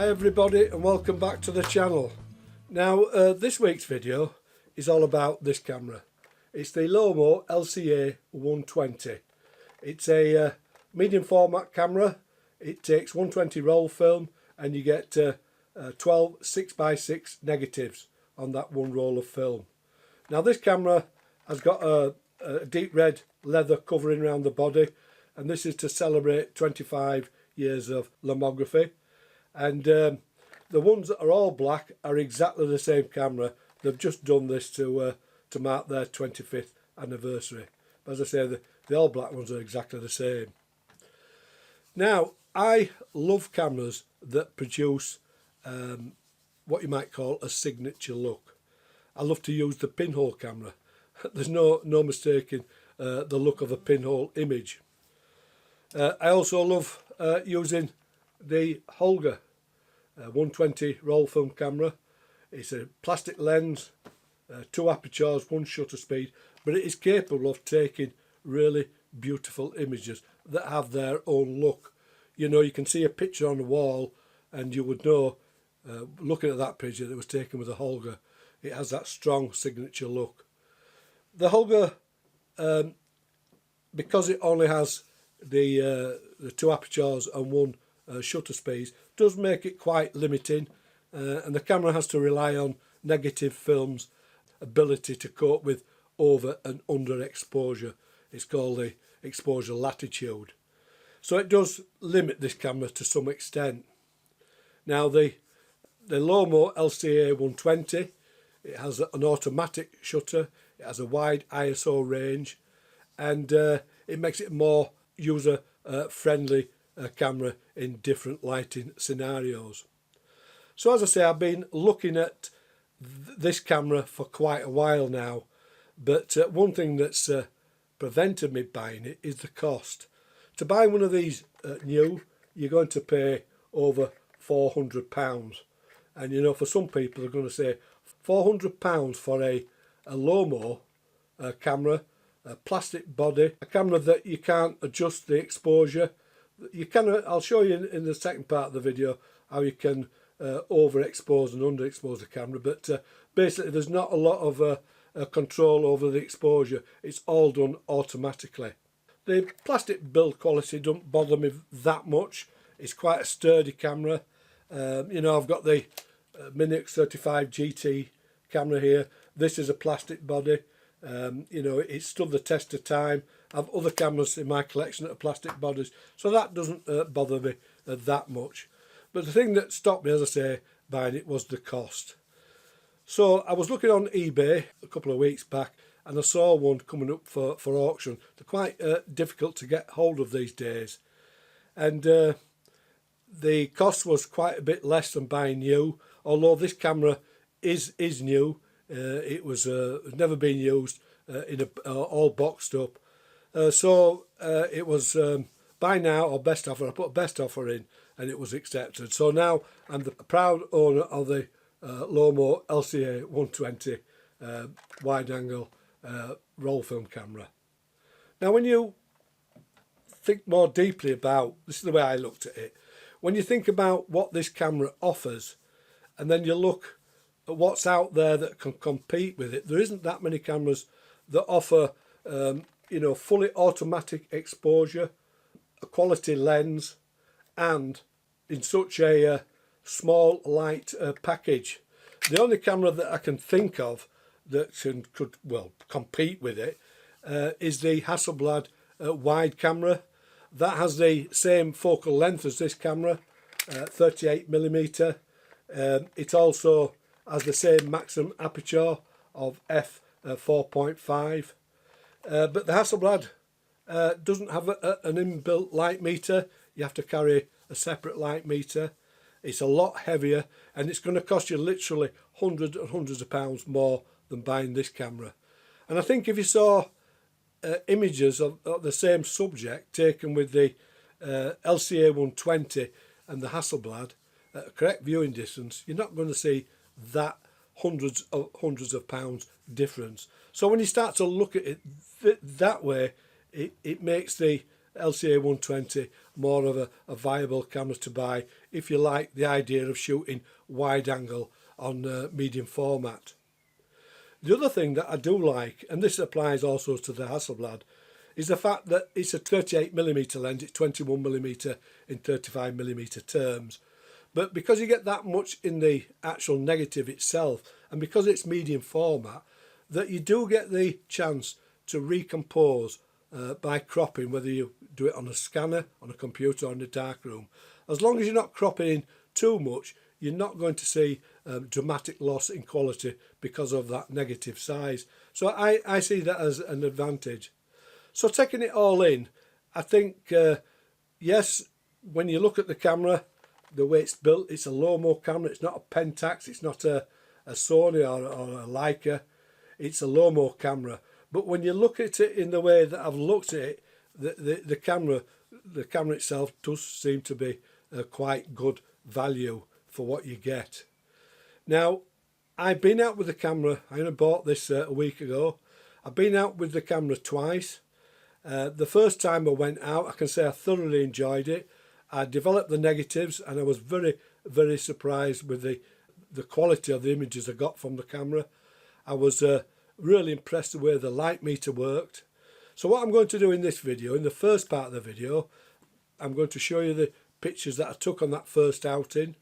Hi everybody and welcome back to the channel. Now this week's video is all about this camera. It's the Lomo LCA120. It's a medium format camera. It takes 120 roll film and you get 12 6x6 negatives on that one roll of film. Now this camera has got a deep red leather covering around the body, and this is to celebrate 25 years of lomography. And the ones that are all black are exactly the same camera. They've just done this to mark their 25th anniversary. But as I say, the all black ones are exactly the same. Now, I love cameras that produce what you might call a signature look. I love to use the pinhole camera. There's no mistaking the look of a pinhole image. I also love using the Holga 120 roll film camera. It's a plastic lens, 2 apertures, 1 shutter speed, but it is capable of taking really beautiful images that have their own look. You know, you can see a picture on the wall and you would know, looking at that picture, that it was taken with a Holga. It has that strong signature look. The Holga, because it only has the 2 apertures and 1 shutter speed, does make it quite limiting, and the camera has to rely on negative film's ability to cope with over and under exposure. It's called the exposure latitude. So it does limit this camera to some extent. Now the Lomo LCA120, it has an automatic shutter, it has a wide ISO range, and it makes it more user friendly camera in different lighting scenarios. So as I say, I've been looking at this camera for quite a while now, but one thing that's prevented me buying it is the cost. To buy one of these new, you're going to pay over £400, and you know, for some people they're going to say £400 for a Lomo camera, a plastic body, a camera that you can't adjust the exposure. You can, I'll show you in the second part of the video how you can overexpose and underexpose the camera, but basically there's not a lot of control over the exposure. It's all done automatically. The plastic build quality don't bother me that much. It's quite a sturdy camera. You know, I've got the Minix 35 GT camera here. This is a plastic body. You know, it stood the test of time. I have other cameras in my collection that are plastic bodies, so that doesn't bother me that much. But the thing that stopped me, as I say, buying it was the cost. So I was looking on eBay a couple of weeks back and I saw one coming up for auction. They're quite difficult to get hold of these days, and the cost was quite a bit less than buying new, although this camera is new. It was never been used, all boxed up. So it was buy now or best offer. I put a best offer in and it was accepted. So now I'm the proud owner of the Lomo LCA120 wide angle roll film camera. Now when you think more deeply about, this is the way I looked at it, when you think about what this camera offers and then you look at what's out there that can compete with it, there isn't that many cameras that offer you know, fully automatic exposure, a quality lens, and in such a small light package. The only camera that I can think of that could well compete with it is the Hasselblad wide camera. That has the same focal length as this camera, 38mm. It also has the same maximum aperture of f4.5. But the Hasselblad doesn't have an inbuilt light meter. You have to carry a separate light meter. It's a lot heavier and it's going to cost you literally hundreds and hundreds of pounds more than buying this camera. And I think if you saw images of the same subject taken with the LCA120 and the Hasselblad at a correct viewing distance, you're not going to see that hundreds of pounds difference. So when you start to look at it that way, it makes the LCA120 more of a viable camera to buy if you like the idea of shooting wide angle on medium format. The other thing that I do like, and this applies also to the Hasselblad, is the fact that it's a 38mm lens, it's 21mm in 35mm terms. But because you get that much in the actual negative itself, and because it's medium format, that you do get the chance to recompose by cropping, whether you do it on a scanner, on a computer or in a darkroom. As long as you're not cropping in too much, you're not going to see dramatic loss in quality because of that negative size. So I see that as an advantage. So taking it all in, I think, yes, when you look at the camera, the way it's built, it's a Lomo camera. It's not a Pentax, it's not a Sony or a Leica. It's a Lomo camera. But when you look at it in the way that I've looked at it, the camera itself does seem to be quite good value for what you get. Now, I've been out with the camera. I only bought this a week ago. I've been out with the camera twice. The first time I went out, I can say I thoroughly enjoyed it. I developed the negatives and I was very, very surprised with the quality of the images I got from the camera. I was really impressed the way the light meter worked. So what I'm going to do in this video, in the first part of the video, I'm going to show you the pictures that I took on that first outing,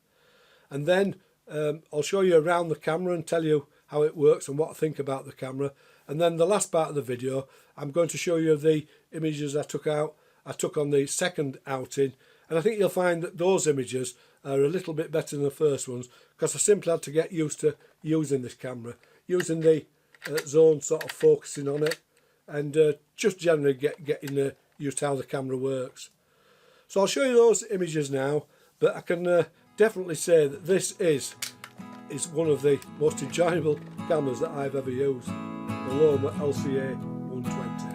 and then I'll show you around the camera and tell you how it works and what I think about the camera. And then the last part of the video, I'm going to show you the images I took on the second outing, and I think you'll find that those images are a little bit better than the first ones, because I simply had to get used to using this camera, using the zone sort of focusing on it, and just generally getting used to how the camera works. So I'll show you those images now, but I can definitely say that this is one of the most enjoyable cameras that I've ever used, the Lomo LCA120.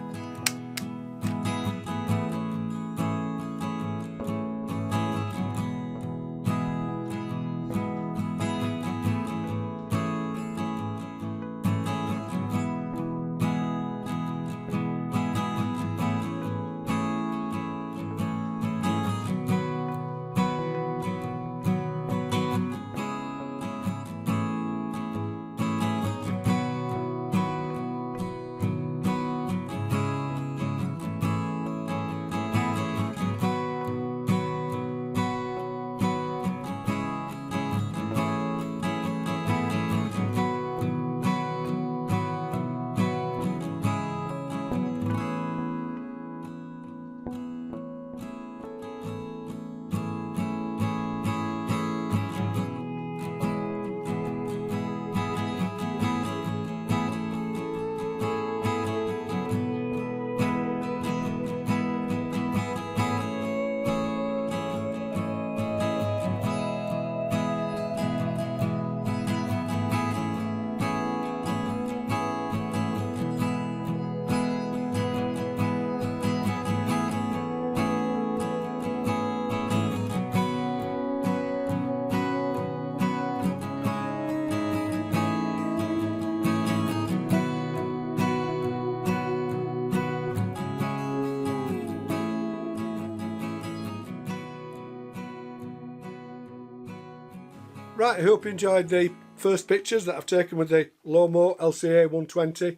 Right, I hope you enjoyed the first pictures that I've taken with the Lomo LCA120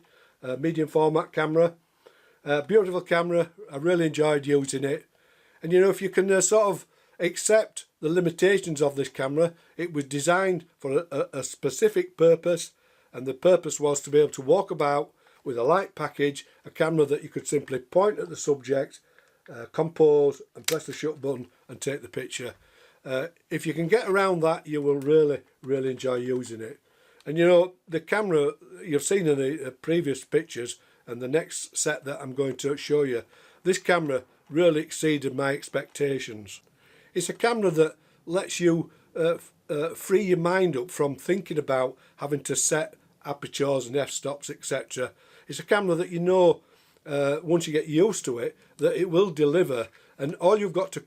medium format camera. Beautiful camera, I really enjoyed using it. And you know, if you can sort of accept the limitations of this camera, it was designed for a specific purpose, and the purpose was to be able to walk about with a light package, a camera that you could simply point at the subject, compose and press the shut button and take the picture. If you can get around that, you will really, really enjoy using it. And you know, the camera you've seen in the previous pictures and the next set that I'm going to show you, this camera really exceeded my expectations. It's a camera that lets you free your mind up from thinking about having to set apertures and f-stops, etc. It's a camera that you know, once you get used to it, that it will deliver, and all you've got to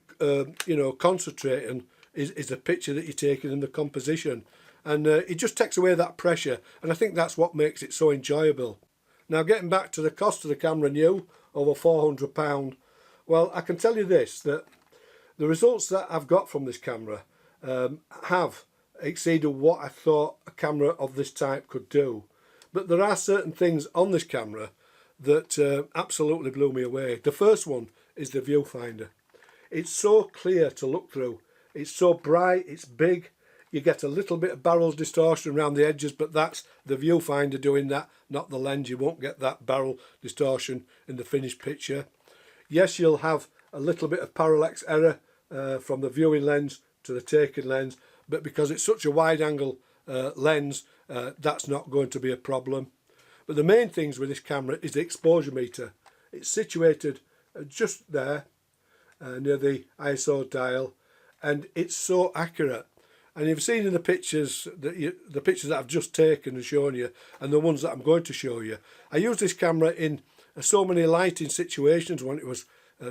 you know, concentrate on is the picture that you're taking and the composition, and it just takes away that pressure, and I think that's what makes it so enjoyable. Now, getting back to the cost of the camera new, over £400, Well, I can tell you this, that the results that I've got from this camera have exceeded what I thought a camera of this type could do. But there are certain things on this camera that absolutely blew me away. The first one is the viewfinder. It's so clear to look through. It's so bright, it's big. You get a little bit of barrel distortion around the edges, but that's the viewfinder doing that, not the lens. You won't get that barrel distortion in the finished picture. Yes, you'll have a little bit of parallax error from the viewing lens to the taken lens, but because it's such a wide angle lens, that's not going to be a problem. But the main things with this camera is the exposure meter. It's situated just there near the ISO dial, and it's so accurate. And you've seen in the pictures that I've just taken and shown you, and the ones that I'm going to show you. I used this camera in so many lighting situations, when it was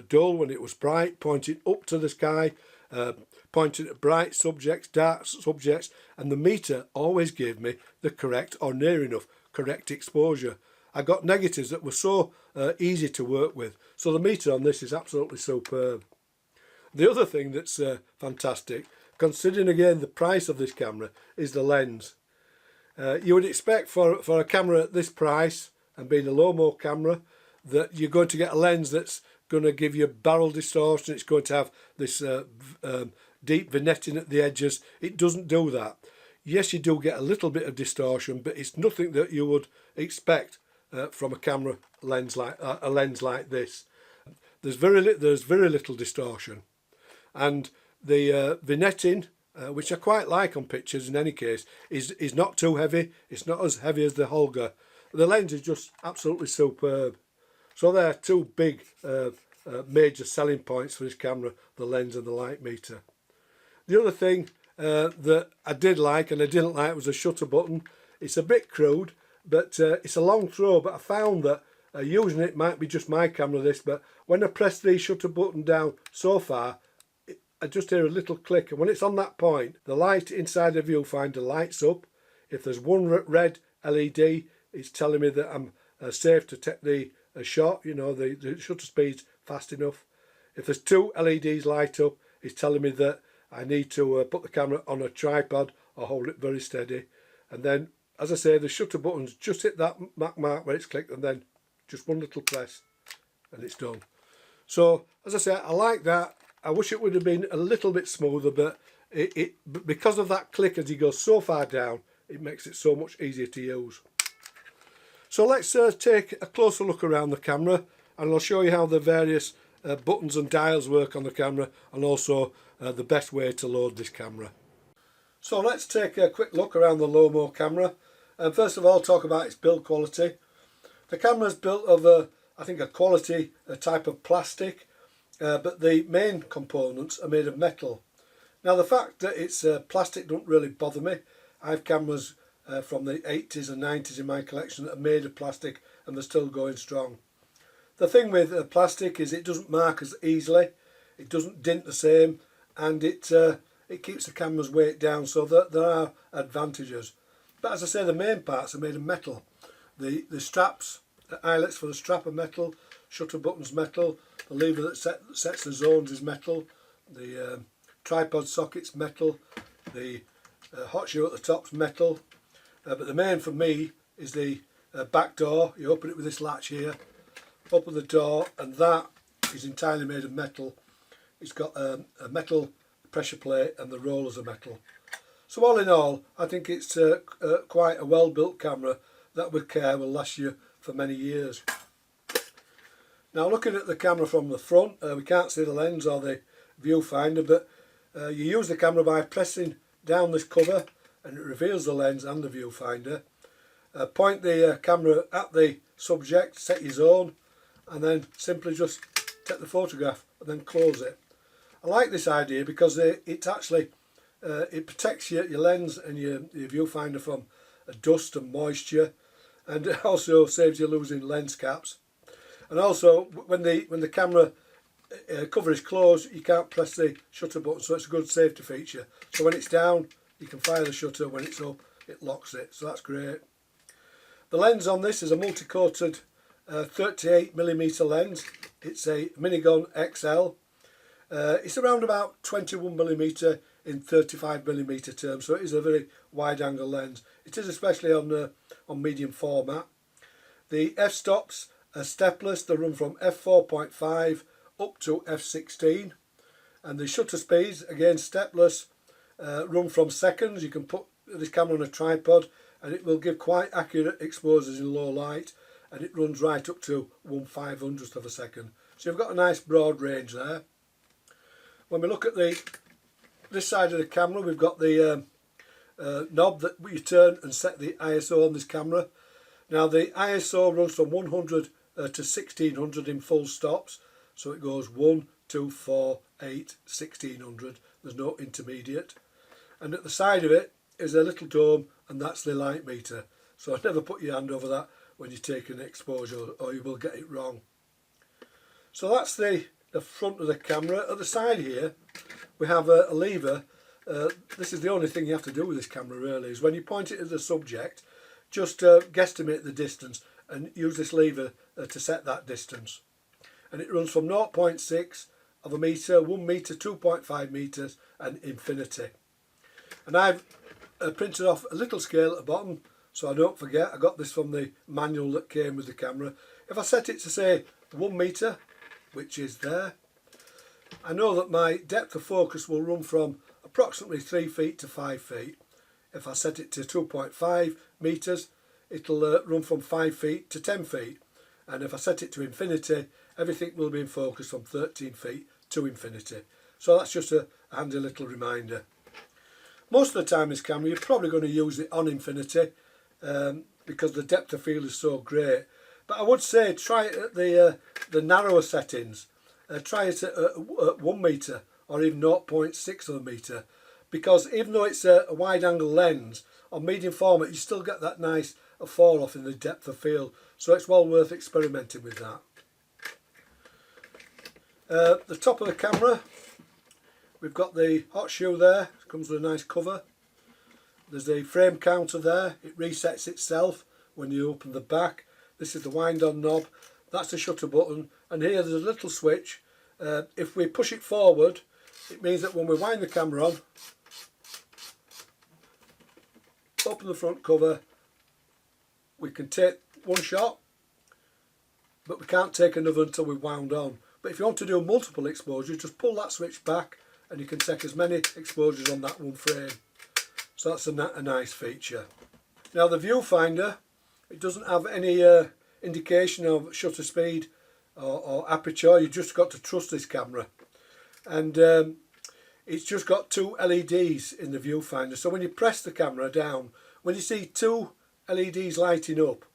dull, when it was bright, pointing up to the sky, pointing at bright subjects, dark subjects, and the meter always gave me the correct, or near enough correct exposure. I got negatives that were so easy to work with. So the meter on this is absolutely superb. The other thing that's fantastic, considering again the price of this camera, is the lens. You would expect for a camera at this price, and being a Lomo camera, that you're going to get a lens that's going to give you barrel distortion. It's going to have this deep vignetting at the edges. It doesn't do that. Yes, you do get a little bit of distortion, but it's nothing that you would expect from a camera lens like a lens like this. There's very little distortion, and the vignetting, which I quite like on pictures in any case, is not too heavy. It's not as heavy as the Holga. The lens is just absolutely superb. So there are two big major selling points for this camera, the lens and the light meter. The other thing that I did like and I didn't like was the shutter button. It's a bit crude, but it's a long throw, but I found that using it might be just my camera this, but when I press the shutter button down so far, I just hear a little click, and when it's on that point, the light inside the viewfinder lights up. If there's one red LED, it's telling me that I'm safe to take the shot, you know, the shutter speed's fast enough. If there's two LEDs light up, it's telling me that I need to put the camera on a tripod or hold it very steady. And then, as I say, the shutter button's just hit that mark where it's clicked, and then just one little press and it's done. So, as I say, I like that. I wish it would have been a little bit smoother, but because of that click as you go so far down, it makes it so much easier to use. So let's take a closer look around the camera, and I'll show you how the various buttons and dials work on the camera, and also the best way to load this camera. So let's take a quick look around the Lomo camera, and first of all talk about its build quality. The camera is built of I think a quality type of plastic, but the main components are made of metal. Now the fact that it's plastic don't really bother me. I have cameras from the 80s and 90s in my collection that are made of plastic and they're still going strong. The thing with plastic is it doesn't mark as easily, it doesn't dint the same, and it keeps the camera's weight down, so that there are advantages. But as I say, the main parts are made of metal. The straps, the eyelets for the strap are metal, shutter buttons metal, the lever that sets the zones is metal, the tripod socket's metal, the hot shoe at the top's metal, but the main for me is the back door. You open it with this latch here, open the door, and that is entirely made of metal. It's got a metal pressure plate and the rollers are metal. So all in all, I think it's quite a well built camera that with care will last you for many years. Now looking at the camera from the front, we can't see the lens or the viewfinder, but you use the camera by pressing down this cover and it reveals the lens and the viewfinder. Point the camera at the subject, set your zone, and then simply just take the photograph and then close it. I like this idea because it actually it protects your lens and your viewfinder from dust and moisture, and it also saves you losing lens caps. And also when the camera cover is closed, you can't press the shutter button, so it's a good safety feature. So when it's down, you can fire the shutter. When it's up, it locks it, so that's great. The lens on this is a multi-coated 38mm lens. It's a Minigun XL. It's around about 21mm in 35mm terms, so it is a very wide angle lens. It is especially on medium format. The f-stops are stepless. They run from f4.5 up to f16, and the shutter speeds, again stepless, run from seconds. You can put this camera on a tripod and it will give quite accurate exposures in low light, and it runs right up to 1/500th of a second. So you've got a nice broad range there. When we look at this side of the camera, we've got the knob that you turn and set the ISO on this camera. Now the ISO runs from 100 to 1600 in full stops, so it goes 1, 2, 4, 8, 1600. There's no intermediate. And at the side of it is a little dome, and that's the light meter. So never put your hand over that when you take an exposure, or you will get it wrong. So that's the front of the camera. At the side here we have a lever. This is the only thing you have to do with this camera really, is when you point it at the subject, just guesstimate the distance and use this lever to set that distance. And it runs from 0.6 of a metre, 1 metre, 2.5 metres and infinity. And I've printed off a little scale at the bottom so I don't forget. I got this from the manual that came with the camera. If I set it to say 1 metre, which is there, I know that my depth of focus will run from approximately 3 feet to 5 feet. If I set it to 2.5 metres, it'll run from 5 feet to 10 feet. And if I set it to infinity, everything will be in focus from 13 feet to infinity. So that's just a handy little reminder. Most of the time this camera you're probably going to use it on infinity because the depth of field is so great. But I would say try it at the narrower settings. Try it at 1 metre or even 0.6 of a metre, because even though it's a wide angle lens, on medium format you still get that nice fall off in the depth of field, so it's well worth experimenting with that. The top of the camera, we've got the hot shoe there. It comes with a nice cover. There's the frame counter there. It resets itself when you open the back. This is the wind on knob. That's the shutter button, and here there's a little switch. If we push it forward, it means that when we wind the camera on, open the front cover, we can take one shot, but we can't take another until we've wound on. But if you want to do multiple exposures, just pull that switch back and you can take as many exposures on that one frame. So that's a nice feature. Now the viewfinder, it doesn't have any indication of shutter speed or aperture. You've just got to trust this camera. And it's just got 2 LEDs in the viewfinder. So when you press the camera down, when you see 2 LEDs lighting up,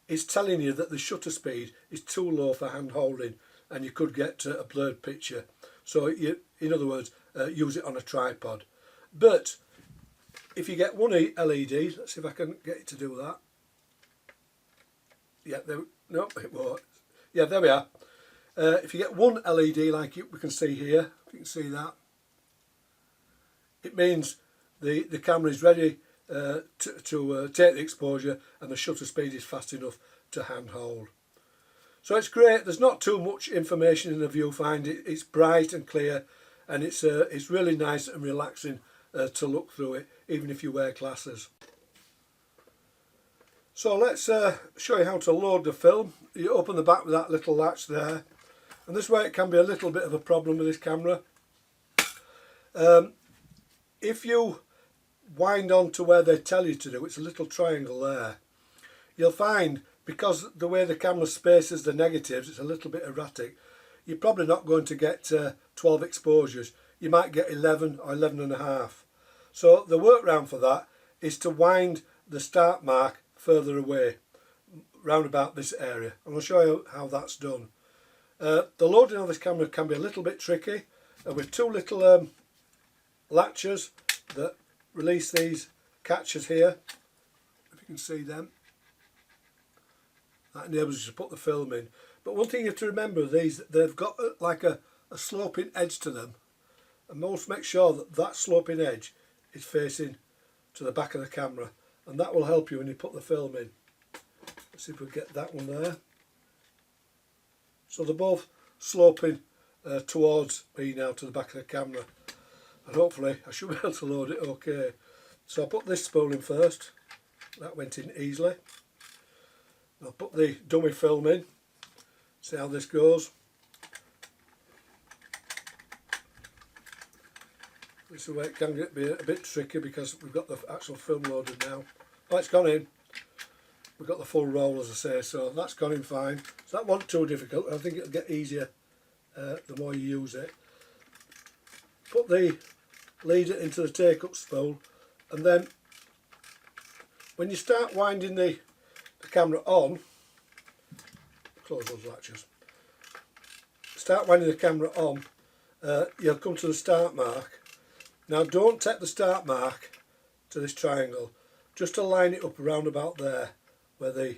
it's telling you that the shutter speed is too low for hand holding and you could get a blurred picture. So in other words, use it on a tripod. But if you get one LED, let's see if I can get it to do that. Yeah, no, it won't. Yeah, there we are. If you get one LED like we can see here, if you can see that, it means the camera is ready to take the exposure and the shutter speed is fast enough to hand hold. So it's great. There's not too much information in the viewfinder. It's bright and clear, and it's really nice and relaxing to look through it, even if you wear glasses. So let's show you how to load the film. You open the back with that little latch there, and this way it can be a little bit of a problem with this camera. If you wind on to where they tell you to do, it's a little triangle there, you'll find, because the way the camera spaces the negatives, it's a little bit erratic, you're probably not going to get 12 exposures. You might get 11 or 11 and a half. So the workaround for that is to wind the start mark further away, round about this area, and I'll show you how that's done. The loading of this camera can be a little bit tricky, with 2 little latches that release these catches here, if you can see them. That enables you to put the film in. But one thing you have to remember, they've got like a sloping edge to them, and most make sure that that sloping edge is facing to the back of the camera, and that will help you when you put the film in. Let's see if we get that one there. So they're both sloping towards me now, to the back of the camera, and hopefully I should be able to load it okay. So I put this spool in first, that went in easily. I'll put the dummy film in, see how this goes. This is where it can be a bit tricky because we've got the actual film loaded now. Oh, it's gone in. We've got the full roll, as I say, so that's gone in fine. So that wasn't too difficult. I think it'll get easier the more you use it. Put the leader into the take-up spool, and then when you start winding the camera on, close those latches. Start winding the camera on, you'll come to the start mark. Now don't take the start mark to this triangle, just to line it up around about there where the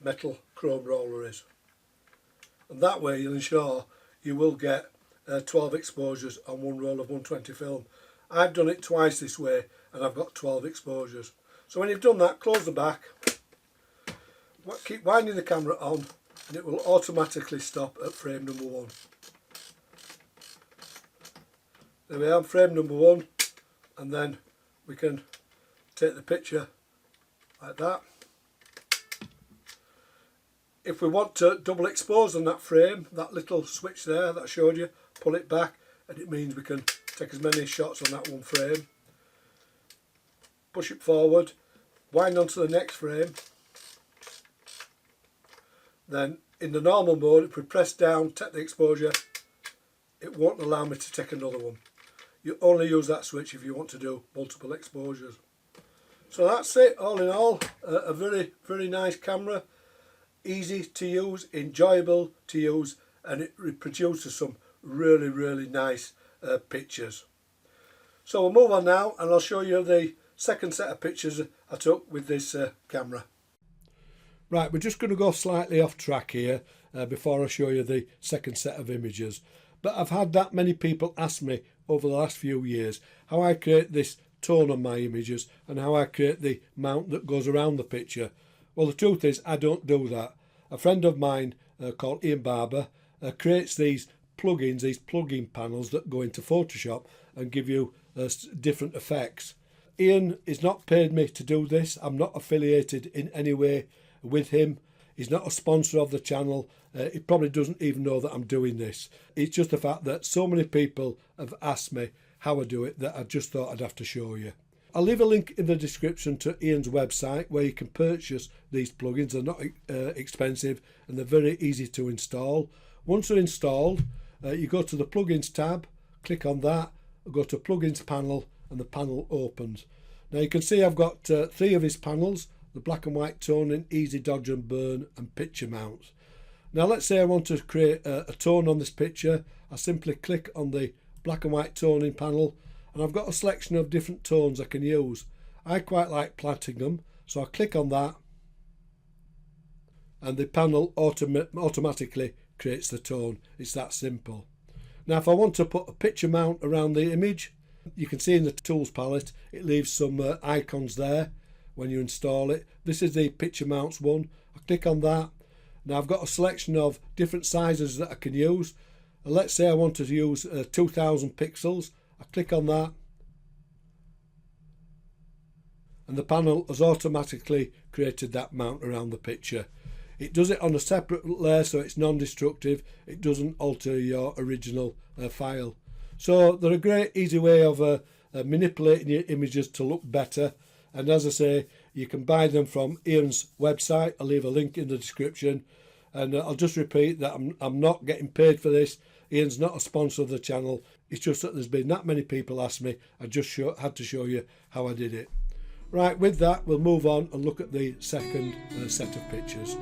metal chrome roller is. And that way you'll ensure you will get 12 exposures on one roll of 120 film. I've done it twice this way and I've got 12 exposures. So when you've done that, close the back, keep winding the camera on, and it will automatically stop at frame number 1. There we are, frame number 1, and then we can take the picture like that. If we want to double expose on that frame, that little switch there that I showed you, pull it back, and it means we can take as many shots on that one frame. Push it forward, wind onto the next frame. Then in the normal mode, if we press down, take the exposure, it won't allow me to take another one. You only use that switch if you want to do multiple exposures. So that's it, all in all, a very, very nice camera. Easy to use, enjoyable to use, and it produces some really, really nice pictures. So we'll move on now, and I'll show you the second set of pictures I took with this camera. Right, we're just going to go slightly off track here before I show you the second set of images. But I've had that many people ask me over the last few years how I create this tone on my images and how I create the mount that goes around the picture. Well, the truth is I don't do that. A friend of mine called Ian Barber creates these plugins, these plugin panels that go into Photoshop and give you different effects. Ian has not paid me to do this. I'm not affiliated in any way with him. He's not a sponsor of the channel. He probably doesn't even know that I'm doing this. It's just the fact that so many people have asked me how I do it that I just thought I'd have to show you. I'll leave a link in the description to Ian's website where you can purchase these plugins. They're not expensive and they're very easy to install. Once they're installed, you go to the plugins tab, click on that, go to plugins panel, and the panel opens. Now you can see I've got 3 of his panels: the black and white toning, easy dodge and burn, and picture mounts. Now let's say I want to create a tone on this picture. I simply click on the black and white toning panel, and I've got a selection of different tones I can use. I quite like platinum, so I click on that, and the panel automatically creates the tone. It's that simple. Now if I want to put a picture mount around the image, you can see in the tools palette it leaves some icons there when you install it. This is the picture mounts one. I click on that. Now I've got a selection of different sizes that I can use. Let's say I want to use 2000 pixels. I click on that, and the panel has automatically created that mount around the picture. It does it on a separate layer, so it's non-destructive. It doesn't alter your original file. So they're a great easy way of manipulating your images to look better. And as I say, you can buy them from Ian's website. I'll leave a link in the description. And I'll just repeat that I'm not getting paid for this. Ian's not a sponsor of the channel. It's just that there's been that many people ask me. I just had to show you how I did it. Right, with that, we'll move on and look at the second set of pictures.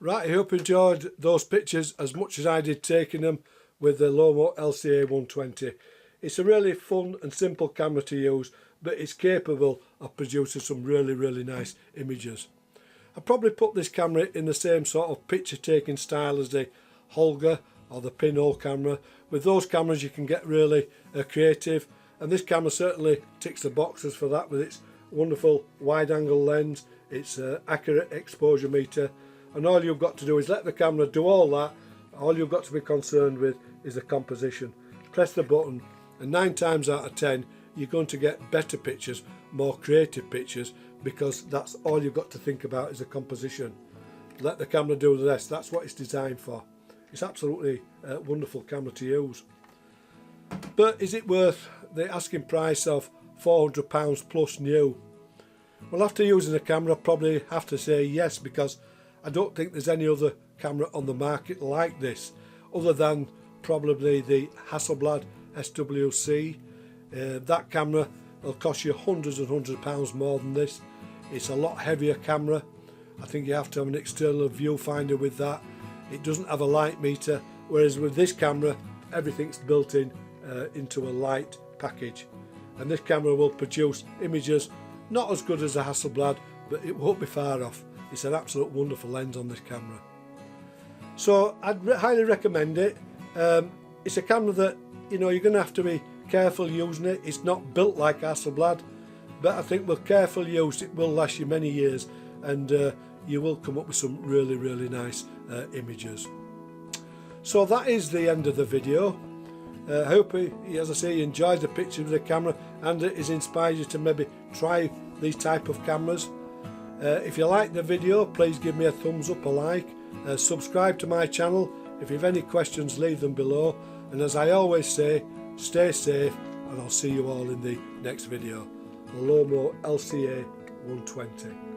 Right, I hope you enjoyed those pictures as much as I did taking them with the Lomo LCA120. It's a really fun and simple camera to use, but it's capable of producing some really nice images. I'd probably put this camera in the same sort of picture taking style as the Holga or the pinhole camera. With those cameras you can get really creative, and this camera certainly ticks the boxes for that, with its wonderful wide angle lens, its accurate exposure meter, and all you've got to do is let the camera do all that. All you've got to be concerned with is the composition. Press the button and 9 times out of 10 you're going to get better pictures, more creative pictures, because that's all you've got to think about is the composition. Let the camera do the rest. That's what it's designed for. It's absolutely a wonderful camera to use. But is it worth the asking price of £400 plus new? Well, after using the camera I probably have to say yes, because I don't think there's any other camera on the market like this, other than probably the Hasselblad SWC. That camera will cost you hundreds and hundreds of pounds more than this. It's a lot heavier camera. I think you have to have an external viewfinder with that. It doesn't have a light meter, whereas with this camera everything's built in into a light package, and this camera will produce images not as good as a Hasselblad, but it won't be far off. It's an absolute wonderful lens on this camera, so I'd highly recommend it. It's a camera that, you know, you're going to have to be careful using it. It's not built like Hasselblad, but I think with careful use it will last you many years, and you will come up with some really nice images. So that is the end of the video. I hope, as I say, you enjoyed the picture of the camera and it has inspired you to maybe try these type of cameras. If you like the video, please give me a thumbs up, a like, subscribe to my channel. If you have any questions, leave them below, and as I always say, stay safe, and I'll see you all in the next video. The Lomo LCA120.